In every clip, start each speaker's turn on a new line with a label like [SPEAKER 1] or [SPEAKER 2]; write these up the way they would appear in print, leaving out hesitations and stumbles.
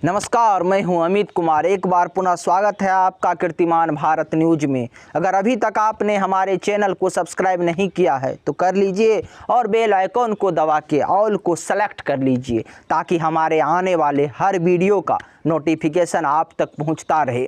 [SPEAKER 1] नमस्कार, मैं हूं अमित कुमार। एक बार पुनः स्वागत है आपका कीर्तिमान भारत न्यूज में। अगर अभी तक आपने हमारे चैनल को सब्सक्राइब नहीं किया है तो कर लीजिए और बेल आइकॉन को दबा के ऑल को सेलेक्ट कर लीजिए ताकि हमारे आने वाले हर वीडियो का नोटिफिकेशन आप तक पहुंचता रहे।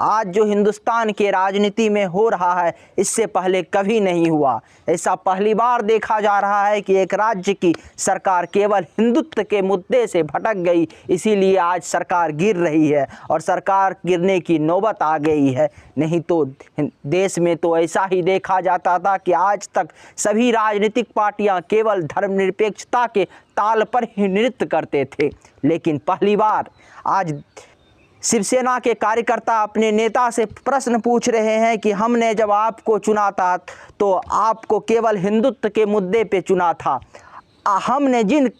[SPEAKER 1] आज जो हिंदुस्तान के राजनीति में हो रहा है इससे पहले कभी नहीं हुआ। ऐसा पहली बार देखा जा रहा है कि एक राज्य की सरकार केवल हिंदुत्व के मुद्दे से भटक गई, इसीलिए आज सरकार गिर रही है और सरकार गिरने की नौबत आ गई है। नहीं तो देश में तो ऐसा ही देखा जाता था कि आज तक सभी राजनीतिक पार्टियां केवल धर्मनिरपेक्षता के ताल पर ही नृत्य करते थे, लेकिन पहली बार आज शिवसेना के कार्यकर्ता अपने नेता से प्रश्न पूछ रहे हैं कि हमने जब आपको चुना था तो आपको केवल हिंदुत्व के मुद्दे पे चुना था। हमने जिन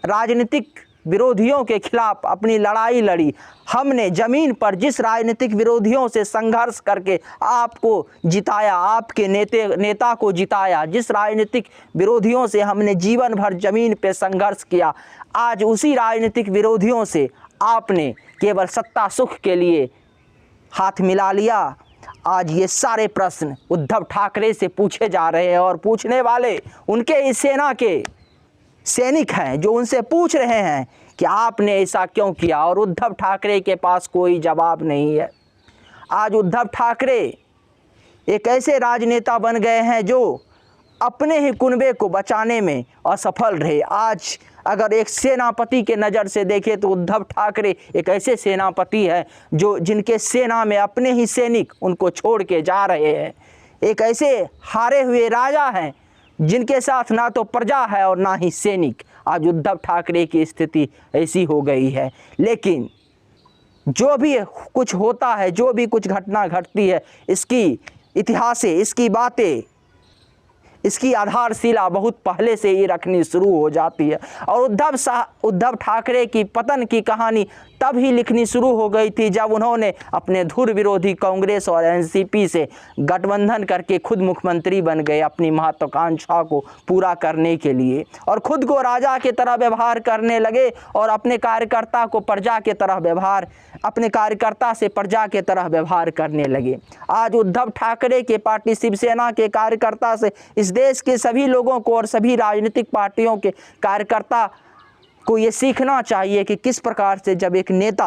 [SPEAKER 1] राजनीतिक विरोधियों के खिलाफ अपनी लड़ाई लड़ी, हमने ज़मीन पर जिस राजनीतिक विरोधियों से संघर्ष करके आपको जिताया, आपके नेता को जिताया, जिस राजनीतिक विरोधियों से हमने जीवन भर ज़मीन पे संघर्ष किया, आज उसी राजनीतिक विरोधियों से आपने केवल सत्ता सुख के लिए हाथ मिला लिया। आज ये सारे प्रश्न उद्धव ठाकरे से पूछे जा रहे हैं और पूछने वाले उनके इस सेना के सैनिक हैं जो उनसे पूछ रहे हैं कि आपने ऐसा क्यों किया, और उद्धव ठाकरे के पास कोई जवाब नहीं है। आज उद्धव ठाकरे एक ऐसे राजनेता बन गए हैं जो अपने ही कुनबे को बचाने में असफल रहे। आज अगर एक सेनापति के नज़र से देखें तो उद्धव ठाकरे एक ऐसे सेनापति हैं जो जिनके सेना में अपने ही सैनिक उनको छोड़ के जा रहे हैं। एक ऐसे हारे हुए राजा हैं जिनके साथ ना तो प्रजा है और ना ही सैनिक। आज उद्धव ठाकरे की स्थिति ऐसी हो गई है। लेकिन जो भी कुछ होता है, जो भी कुछ घटना घटती है, इसकी इतिहास, इसकी बातें, इसकी आधारशिला बहुत पहले से ही रखनी शुरू हो जाती है। और उद्धव ठाकरे की पतन की कहानी तब ही लिखनी शुरू हो गई थी जब उन्होंने अपने धुर विरोधी कांग्रेस और एनसीपी से गठबंधन करके खुद मुख्यमंत्री बन गए अपनी महत्वाकांक्षा को पूरा करने के लिए, और खुद को राजा की तरह व्यवहार करने लगे और अपने कार्यकर्ता को प्रजा की तरह व्यवहार, अपने कार्यकर्ता से प्रजा की तरह व्यवहार करने लगे। आज उद्धव ठाकरे के पार्टी शिवसेना के कार्यकर्ता से इस देश के सभी लोगों को और सभी राजनीतिक पार्टियों के कार्यकर्ता को ये सीखना चाहिए कि किस प्रकार से जब एक नेता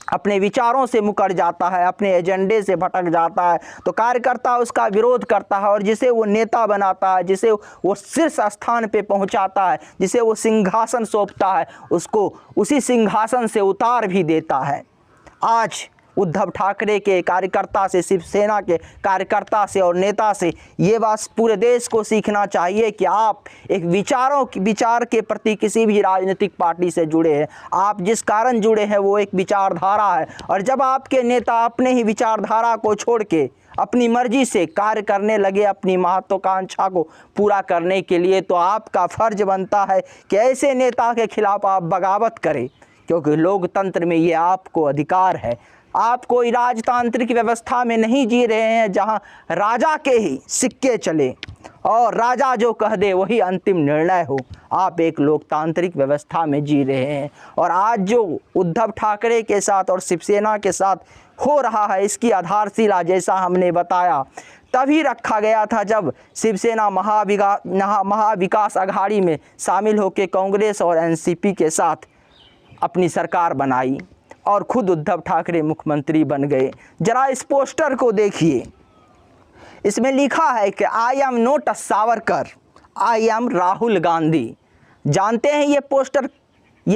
[SPEAKER 1] अपने विचारों से मुकर जाता है, अपने एजेंडे से भटक जाता है, तो कार्यकर्ता उसका विरोध करता है और जिसे वो नेता बनाता है, जिसे वो शीर्ष स्थान पे पहुंचाता है, जिसे वो सिंहासन सौंपता है, उसको उसी सिंहासन से उतार भी देता है। आज उद्धव ठाकरे के कार्यकर्ता से, शिवसेना के कार्यकर्ता से और नेता से ये बात पूरे देश को सीखना चाहिए कि आप एक विचार के प्रति किसी भी राजनीतिक पार्टी से जुड़े हैं, आप जिस कारण जुड़े हैं वो एक विचारधारा है, और जब आपके नेता अपने ही विचारधारा को छोड़ के अपनी मर्जी से कार्य करने लगे अपनी महत्वाकांक्षा को पूरा करने के लिए, तो आपका फर्ज बनता है कि ऐसे नेता के खिलाफ आप बगावत करें, क्योंकि लोकतंत्र में ये आपको अधिकार है। आप कोई राजतांत्रिक व्यवस्था में नहीं जी रहे हैं जहां राजा के ही सिक्के चले और राजा जो कह दे वही अंतिम निर्णय हो। आप एक लोकतांत्रिक व्यवस्था में जी रहे हैं, और आज जो उद्धव ठाकरे के साथ और शिवसेना के साथ हो रहा है इसकी आधारशिला, जैसा हमने बताया, तभी रखा गया था जब शिवसेना महाविकास अघाड़ी में शामिल होकर कांग्रेस और एनसीपी के साथ अपनी सरकार बनाई और खुद उद्धव ठाकरे मुख्यमंत्री बन गए। जरा इस पोस्टर को देखिए, इसमें लिखा है कि I am not a Savarkar, I am Rahul Gandhi. जानते हैं ये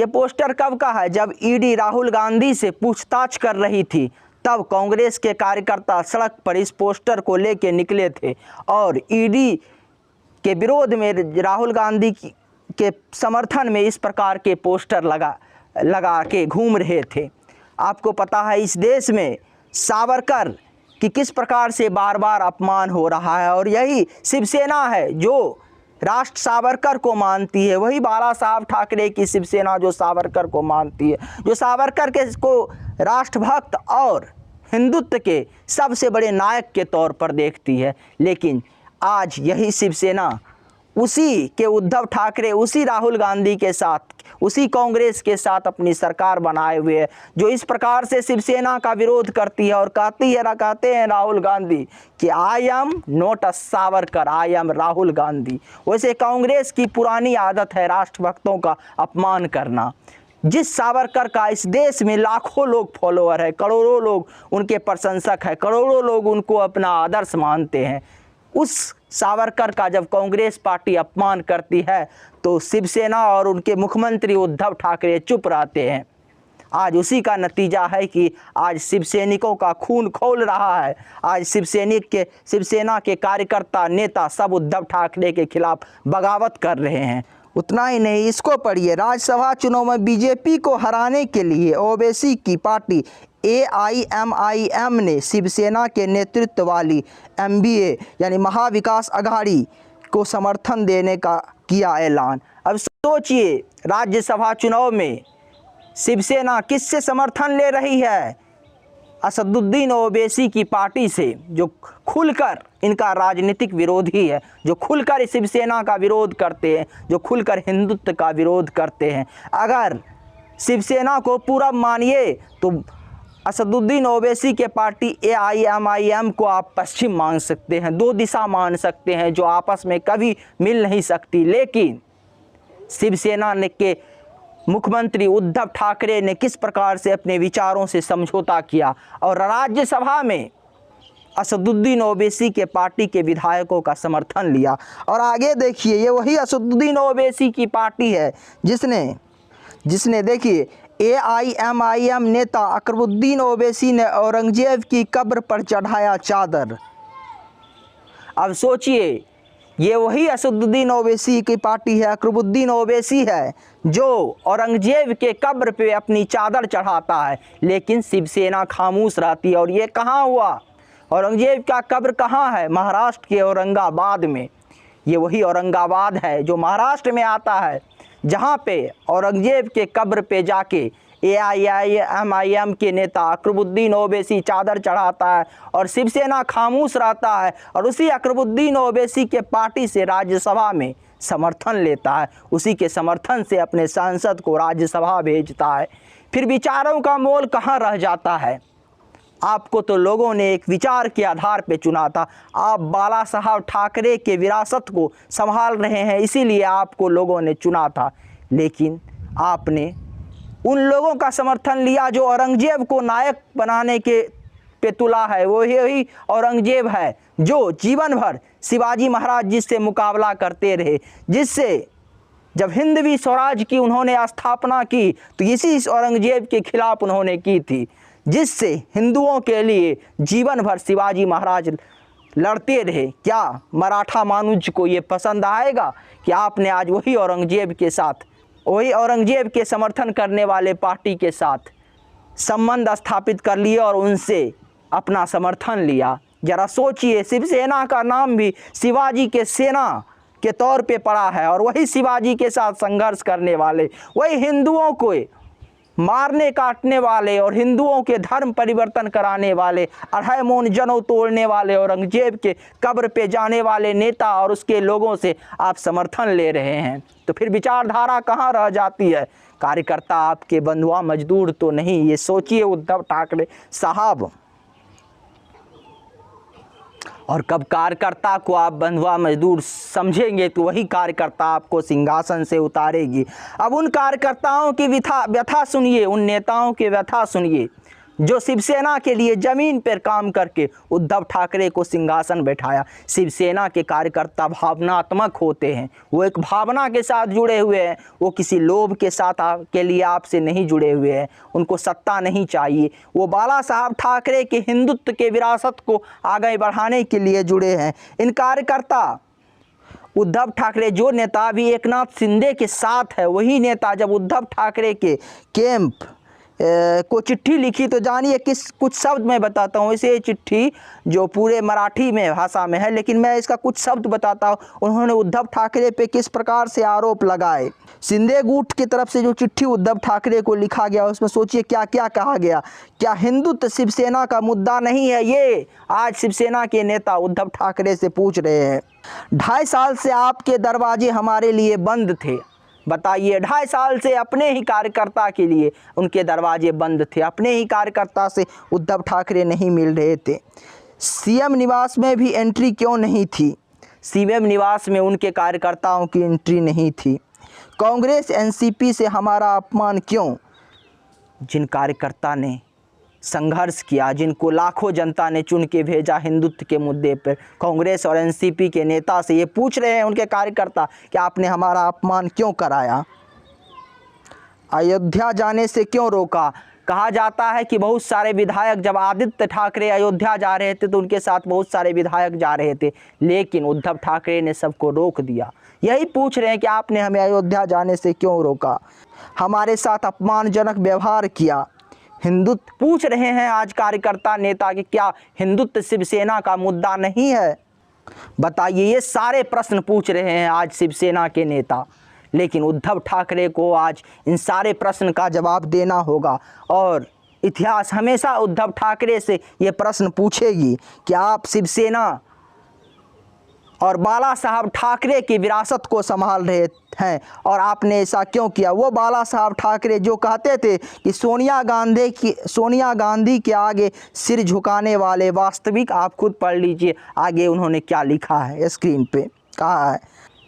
[SPEAKER 1] पोस्टर कब का है? जब ईडी राहुल गांधी से पूछताछ कर रही थी तब कांग्रेस के कार्यकर्ता सड़क पर इस पोस्टर को लेके निकले थे और ईडी के विरोध में, राहुल गांधी के समर्थन में इस प्रकार के पोस्टर लगा के घूम रहे थे। आपको पता है इस देश में सावरकर की किस प्रकार से बार बार अपमान हो रहा है, और यही शिवसेना है जो राष्ट्र सावरकर को मानती है, वही बाला साहब ठाकरे की शिवसेना जो सावरकर को मानती है, जो सावरकर को राष्ट्रभक्त और हिंदुत्व के सबसे बड़े नायक के तौर पर देखती है। लेकिन आज यही शिवसेना उसी के उद्धव ठाकरे, उसी राहुल गांधी के साथ, उसी कांग्रेस के साथ अपनी सरकार बनाए हुए है, जो इस प्रकार से शिवसेना का विरोध करती है और कहते हैं राहुल गांधी कि I am not a Savarkar, I am Rahul Gandhi. वैसे कांग्रेस की पुरानी आदत है राष्ट्रभक्तों का अपमान करना। जिस सावरकर का इस देश में लाखों लोग फॉलोअर है, करोड़ों लोग उनके प्रशंसक हैं, करोड़ों लोग उनको अपना आदर्श मानते हैं, उस सावरकर का जब कांग्रेस पार्टी अपमान करती है तो शिवसेना और उनके मुख्यमंत्री उद्धव ठाकरे चुप रहते हैं। आज उसी का नतीजा है कि आज शिवसैनिकों का खून खौल रहा है। आज शिवसेना के कार्यकर्ता, नेता सब उद्धव ठाकरे के खिलाफ बगावत कर रहे हैं। उतना ही नहीं, इसको पढ़िए, राज्यसभा चुनाव में बीजेपी को हराने के लिए ओवैसी की पार्टी AIMIM ने शिवसेना के नेतृत्व वाली MVA यानी महाविकास अघाड़ी को समर्थन देने का किया ऐलान। अब सोचिए, राज्यसभा चुनाव में शिवसेना किससे समर्थन ले रही है? असदुद्दीन ओवैसी की पार्टी से, जो खुलकर इनका राजनीतिक विरोधी है, जो खुलकर शिवसेना का विरोध करते हैं, जो खुलकर हिंदुत्व का विरोध करते हैं। अगर शिवसेना को पूरब मानिए तो असदुद्दीन ओवैसी के पार्टी AIMIM को आप पश्चिम मान सकते हैं, दो दिशा मान सकते हैं जो आपस में कभी मिल नहीं सकती। लेकिन शिवसेना के मुख्यमंत्री उद्धव ठाकरे ने किस प्रकार से अपने विचारों से समझौता किया और राज्यसभा में असदुद्दीन ओवैसी के पार्टी के विधायकों का समर्थन लिया। और आगे देखिए, ये वही असदुद्दीन ओवैसी की पार्टी है जिसने देखिए AIMIM नेता अकबरुद्दीन ओवैसी ने औरंगजेब की कब्र पर चढ़ाया चादर। अब सोचिए, ये वही असदुद्दीन ओवैसी की पार्टी है, अकबरुद्दीन ओवैसी है जो औरंगजेब के कब्र पे अपनी चादर चढ़ाता है, लेकिन शिवसेना खामोश रहती है। और ये कहाँ हुआ? औरंगजेब का कब्र कहाँ है? महाराष्ट्र के औरंगाबाद में। ये वही औरंगाबाद है जो महाराष्ट्र में आता है, जहाँ पे औरंगजेब के कब्र पे जाके AIMIM के नेता अकबरुद्दीन ओवैसी चादर चढ़ाता है और शिवसेना खामोश रहता है। और उसी अकबरुद्दीन ओवैसी के पार्टी से राज्यसभा में समर्थन लेता है, उसी के समर्थन से अपने सांसद को राज्यसभा भेजता है। फिर विचारों का मोल कहाँ रह जाता है? आपको तो लोगों ने एक विचार के आधार पे चुना था। आप बाला साहब ठाकरे के विरासत को संभाल रहे हैं, इसीलिए आपको लोगों ने चुना था। लेकिन आपने उन लोगों का समर्थन लिया जो औरंगजेब को नायक बनाने के पे तुला है। वो यही औरंगजेब है जो जीवन भर शिवाजी महाराज जी से मुकाबला करते रहे, जिससे जब हिंदवी स्वराज की उन्होंने स्थापना की तो इसी औरंगजेब के खिलाफ उन्होंने की थी, जिससे हिंदुओं के लिए जीवन भर शिवाजी महाराज लड़ते रहे। क्या मराठा मानुज को ये पसंद आएगा कि आपने आज वही औरंगजेब के साथ, वही औरंगजेब के समर्थन करने वाले पार्टी के साथ संबंध स्थापित कर लिए और उनसे अपना समर्थन लिया? जरा सोचिए, शिवसेना का नाम भी शिवाजी के सेना के तौर पे पड़ा है और वही शिवाजी के साथ संघर्ष करने वाले, वही हिंदुओं को मारने काटने वाले और हिंदुओं के धर्म परिवर्तन कराने वाले, अढ़ाई मोन जनेऊ तोड़ने वाले औरंगजेब के कब्र पे जाने वाले नेता और उसके लोगों से आप समर्थन ले रहे हैं। तो फिर विचारधारा कहाँ रह जाती है? कार्यकर्ता आपके बंधुआ मजदूर तो नहीं, ये सोचिए उद्धव ठाकरे साहब। और कब कार्यकर्ता को आप बंधुआ मजदूर समझेंगे तो वही कार्यकर्ता आपको सिंहासन से उतारेगी। अब उन कार्यकर्ताओं की व्यथा सुनिए, उन नेताओं की व्यथा सुनिए जो शिवसेना के लिए ज़मीन पर काम करके उद्धव ठाकरे को सिंहासन बैठाया। शिवसेना के कार्यकर्ता भावनात्मक होते हैं, वो एक भावना के साथ जुड़े हुए हैं, वो किसी लोभ के साथ के लिए आपसे नहीं जुड़े हुए हैं। उनको सत्ता नहीं चाहिए, वो बाला साहब ठाकरे के हिंदुत्व के विरासत को आगे बढ़ाने के लिए जुड़े हैं। इन कार्यकर्ता उद्धव ठाकरे, जो नेता भी एकनाथ शिंदे के साथ है, वही नेता जब उद्धव ठाकरे के कैंप को चिट्ठी लिखी तो जानिए कुछ शब्द मैं बताता हूँ। इसे चिट्ठी जो पूरे मराठी में भाषा में है, लेकिन मैं इसका कुछ शब्द बताता हूँ। उन्होंने उद्धव ठाकरे पे किस प्रकार से आरोप लगाए। शिंदे गुट की तरफ से जो चिट्ठी उद्धव ठाकरे को लिखा गया, उसमें सोचिए क्या क्या कहा गया। क्या हिंदुत्व शिवसेना का मुद्दा नहीं है? ये आज शिवसेना के नेता उद्धव ठाकरे से पूछ रहे हैं। 2.5 साल से आपके दरवाजे हमारे लिए बंद थे, बताइए, 2.5 साल से अपने ही कार्यकर्ता के लिए उनके दरवाजे बंद थे, अपने ही कार्यकर्ता से उद्धव ठाकरे नहीं मिल रहे थे। सीएम निवास में भी एंट्री क्यों नहीं थी? सीएम निवास में उनके कार्यकर्ताओं की एंट्री नहीं थी। कांग्रेस एनसीपी से हमारा अपमान क्यों? जिन कार्यकर्ता ने संघर्ष किया, जिनको लाखों जनता ने चुन के भेजा हिंदुत्व के मुद्दे पर, कांग्रेस और एनसीपी के नेता से ये पूछ रहे हैं उनके कार्यकर्ता कि आपने हमारा अपमान क्यों कराया? अयोध्या जाने से क्यों रोका? कहा जाता है कि बहुत सारे विधायक, जब आदित्य ठाकरे अयोध्या जा रहे थे तो उनके साथ बहुत सारे विधायक जा रहे थे, लेकिन उद्धव ठाकरे ने सबको रोक दिया। यही पूछ रहे हैं कि आपने हमें अयोध्या जाने से क्यों रोका? हमारे साथ अपमानजनक व्यवहार किया। हिंदुत्व पूछ रहे हैं आज कार्यकर्ता नेता कि क्या हिंदुत्व शिवसेना का मुद्दा नहीं है? बताइए, ये सारे प्रश्न पूछ रहे हैं आज शिवसेना के नेता, लेकिन उद्धव ठाकरे को आज इन सारे प्रश्न का जवाब देना होगा। और इतिहास हमेशा उद्धव ठाकरे से ये प्रश्न पूछेगी कि आप शिवसेना और बाला साहब ठाकरे की विरासत को संभाल रहे हैं और आपने ऐसा क्यों किया? वो बाला साहब ठाकरे जो कहते थे कि सोनिया गांधी के आगे सिर झुकाने वाले वास्तविक, आप खुद पढ़ लीजिए आगे उन्होंने क्या लिखा है, स्क्रीन पे कहा है।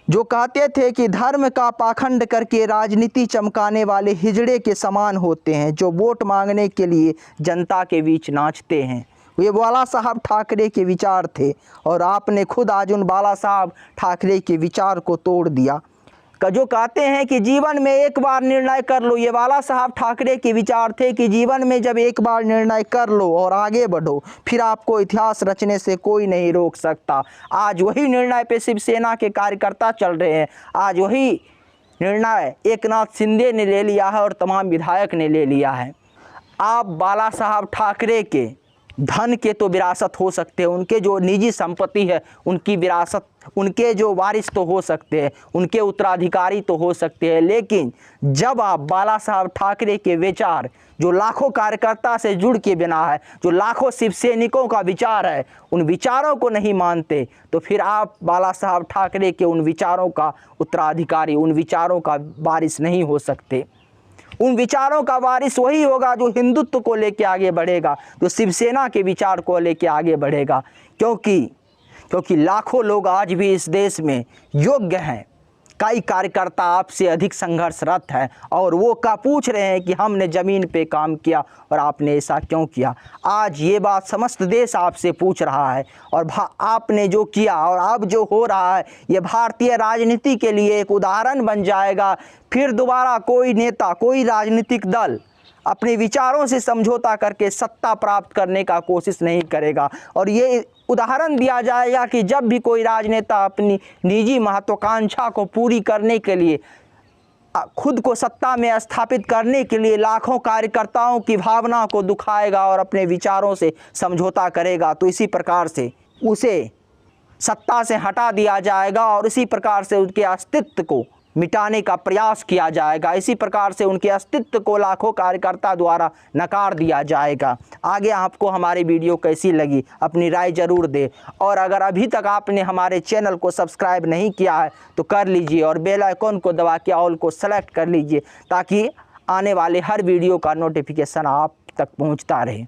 [SPEAKER 1] जो कहते थे कि धर्म का पाखंड करके राजनीति चमकाने वाले हिजड़े के समान होते हैं, जो वोट मांगने के लिए जनता के बीच नाचते हैं। ये बाला साहब ठाकरे के विचार थे और आपने खुद आज उन बाला साहब ठाकरे के विचार को तोड़ दिया। जो कहते हैं कि जीवन में एक बार निर्णय कर लो, ये बाला साहब ठाकरे के विचार थे कि जीवन में जब एक बार निर्णय कर लो और आगे बढ़ो, फिर आपको इतिहास रचने से कोई नहीं रोक सकता। आज वही निर्णय पे शिवसेना के कार्यकर्ता चल रहे हैं। आज वही निर्णय एकनाथ शिंदे ने ले लिया है और तमाम विधायक ने ले लिया है। आप बाला साहब ठाकरे के धन के तो विरासत हो सकते हैं, उनके जो निजी संपत्ति है उनकी विरासत, उनके जो वारिस तो हो सकते हैं, उनके उत्तराधिकारी तो हो सकते हैं, लेकिन जब आप बाला साहब ठाकरे के विचार जो लाखों कार्यकर्ता से जुड़ के बना है, जो लाखों शिवसैनिकों का विचार है, उन विचारों को नहीं मानते, तो फिर आप बाला साहब ठाकरे के उन विचारों का उत्तराधिकारी, उन विचारों का वारिस नहीं हो सकते। उन विचारों का वारिस वही होगा जो हिंदुत्व को लेकर आगे बढ़ेगा, जो शिवसेना के विचार को लेकर आगे बढ़ेगा। क्योंकि लाखों लोग आज भी इस देश में योग्य हैं, कई कार्यकर्ता आपसे अधिक संघर्षरत हैं और वो पूछ रहे हैं कि हमने ज़मीन पे काम किया और आपने ऐसा क्यों किया। आज ये बात समस्त देश आपसे पूछ रहा है और आपने जो किया और अब जो हो रहा है, ये भारतीय राजनीति के लिए एक उदाहरण बन जाएगा। फिर दोबारा कोई नेता, कोई राजनीतिक दल अपने विचारों से समझौता करके सत्ता प्राप्त करने का कोशिश नहीं करेगा और ये उदाहरण दिया जाएगा कि जब भी कोई राजनेता अपनी निजी महत्वाकांक्षा को पूरी करने के लिए, खुद को सत्ता में स्थापित करने के लिए लाखों कार्यकर्ताओं की भावना को दुखाएगा और अपने विचारों से समझौता करेगा, तो इसी प्रकार से उसे सत्ता से हटा दिया जाएगा और इसी प्रकार से उनके अस्तित्व को मिटाने का प्रयास किया जाएगा। इसी प्रकार से उनके अस्तित्व को लाखों कार्यकर्ता द्वारा नकार दिया जाएगा। आगे आपको हमारी वीडियो कैसी लगी अपनी राय ज़रूर दें और अगर अभी तक आपने हमारे चैनल को सब्सक्राइब नहीं किया है तो कर लीजिए और बेल आइकन को दबा के ऑल को सेलेक्ट कर लीजिए ताकि आने वाले हर वीडियो का नोटिफिकेशन आप तक पहुंचता रहे।